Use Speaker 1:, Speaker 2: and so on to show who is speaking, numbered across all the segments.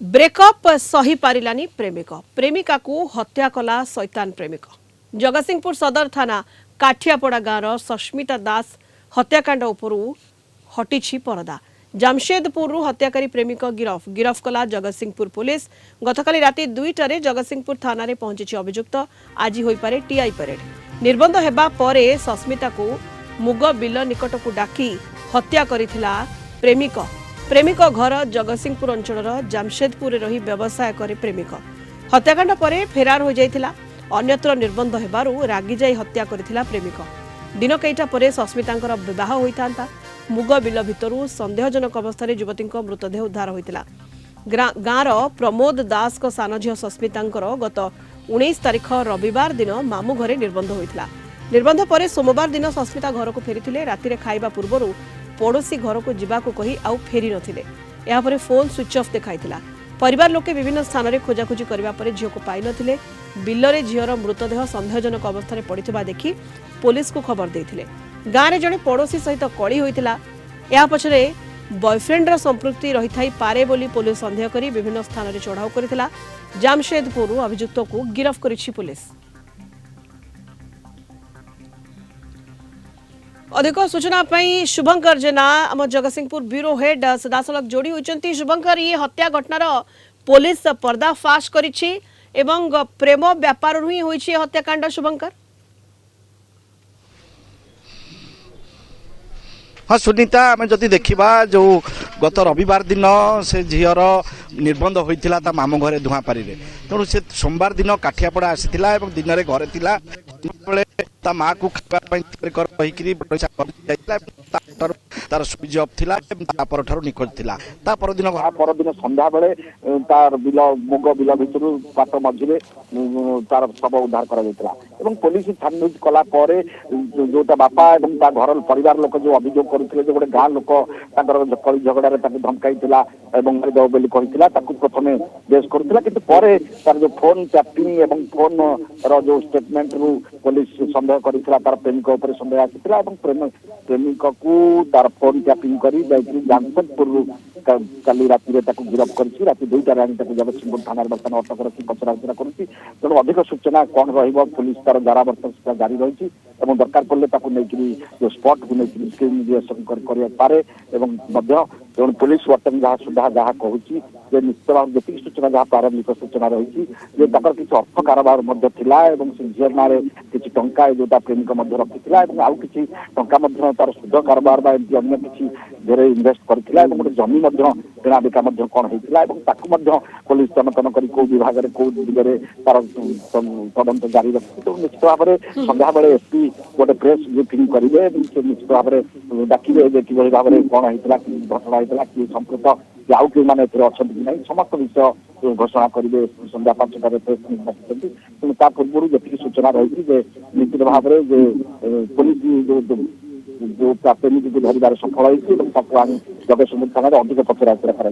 Speaker 1: Breakup सही पारिलानी प्रेमिक प्रेमिका को हत्या कला शैतान प्रेमिक। जगतसिंहपुर सदर थाना काठियापड़ा गाँव सस्मिता दास हत्याकांड उपरू हटिछि परदा। जमशेदपुर हत्याकारी प्रेमिक गिरफ कला जगतसिंहपुर पुलिस। गतकाली राति 2टारे जगतसिंहपुर थाना रे पहुंची अभियुक्त। आज होइपारे टीआई परेड। निर्बंध हेबा परे सस्मिता को मुग बिल निकट को डाकी हत्या करिथिला प्रेमिक। प्रेमिक घर जगतसिंहपुर अंचल जमशेदपुर रही व्यवसाय करे प्रेमिक। हत्याकांड परे फेरार हो जाइथिला। अन्यत्र निर्बंध हेबारु रागी जाई हत्या करिथिला प्रेमिक। दिन कईटा परे सस्मितांकर विवाह होइतांता। मुग बिल भितरु संदेहजनक अवस्था युवती मृतदेह उद्धार होइतिला। गाँर प्रमोद दास को सान झील सस्मितांकर गत 19 तारिख रविवार दिन मामू घरे निर्बंध होइतिला। निर्बंध परे सोमवार दिन सस्मिता घर को फेरिथिले। रातिरे खाइबा पूर्वरु पड़ोशी घर को जीवाकू कही आउ फेरी नथिले। या परे फोन स्विच ऑफ देखाइथिला। परिवार लोके विभिन्न स्थान रे खोजाखोजी करबा परे झियो को पाइ नथिले। बिल्लरे झियोर मृतदेह संदेहजनक अवस्था पड़िथिबा देखि पुलिस को खबर देथिले। गाँ रे जणे पड़ोशी सहित कली होइतिला। या पछरे बॉयफ्रेंड रो संपृक्ति रहिथाई पारे बोली पुलिस संदेह करी विभिन्न स्थान रे चढ़ाऊ करिथिला। जमशेदपुर अभियुक्त को गिरफ करिछि पुलिस। अधिक सूचना पाई शुभंकर जेना आम जगतसिंहपुर ब्यूरो हेड सदासलख जोड़ी होइचंती। शुभंकर, ये हत्या घटनार पुलिस पर्दाफाश करिछि एवं प्रेम व्यापार ही होइछि हत्याकांड। शुभंकर,
Speaker 2: हाँ सुनीता, आम जदि देखा जो गत रविवार दिन से झीर निर्बंध होता ता मामू घरे धुआपारी तेणु से सोमवार दिन काठियापड़ा आसीला दिन में घरे थिला ता माँ को तार स्विच ऑफ थिला पर निखोज थिला। परदिन संध्या बेले तार बिल मुग बिल भितर पाट मझे तार शव उद्धार कर पुलिस छानबीन कला जोटा बापा और घर परिवार लोक जो अभियोग करते गोटे गाँ लोक कली झगड़े धमकाई प्रथम बेस करूला कि तार जो फोन टैपिंग और फोन रो स्टेटमेंट रु पुलिस संदेह करता तार प्रेमिक उपर संदेह आसाला। प्रेमिक को तार फोन टैपिंग कर जमशेदपुर काली राति गिरफ कर राति 2टारे जगतसिंहपुर थाना बर्तमान अटक रखी पचराउचरा करुच्ची। तेणु अधिक सूचना कौन पुलिस तार जरा बर्तमान जारी रही दरकार पड़े जो स्पट को लेकिन इन्वेस्टिगेशन करे तेणु पुलिस बर्तमान जहाँ सुधा जहाँ कहूँ निश्चित भाव जी सूचना जहाँ प्रारंभिक सूचना रही किसी अर्थ कारोबार झील ना किसी टंका जोटा प्रेमिक रखी आउ किसी टंका तार सुध कारोबार अन्य किसी धेरे इनभेस्ट करथिला गोटे जमी किणा बिका कौन होता पुलिस तनतन कर विभाग में कौ दिगरे तार तदंत जारी रखी। तो निश्चित भाव में संध्या बेले एसपी गोटे प्रेस ब्रीफिंग करेंगे निश्चित भाव में डाकिबे कि भाव में कौन होता कि घटना होता कि संपुक्त आउ कि मैंने अच्छा कि ना समस्त विषय घोषणा करेंगे संध्या 5टार प्रेस डाकिଛନ୍ତି। तेणु ता पूर्व जी सूचना रही निश्चित भाव में पुलिस जो प्रेमिक को धरबार सफल होती जगतसिंहपुर थाना अधिक पचराउचरा कर।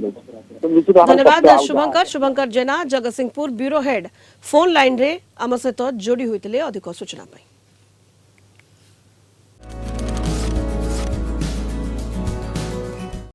Speaker 1: धन्यवाद Shubhankar. Shubhankar Jena Jagatsinghpur bureau head phone line रे आम सहित जोड़ी होते अधिक सूचना।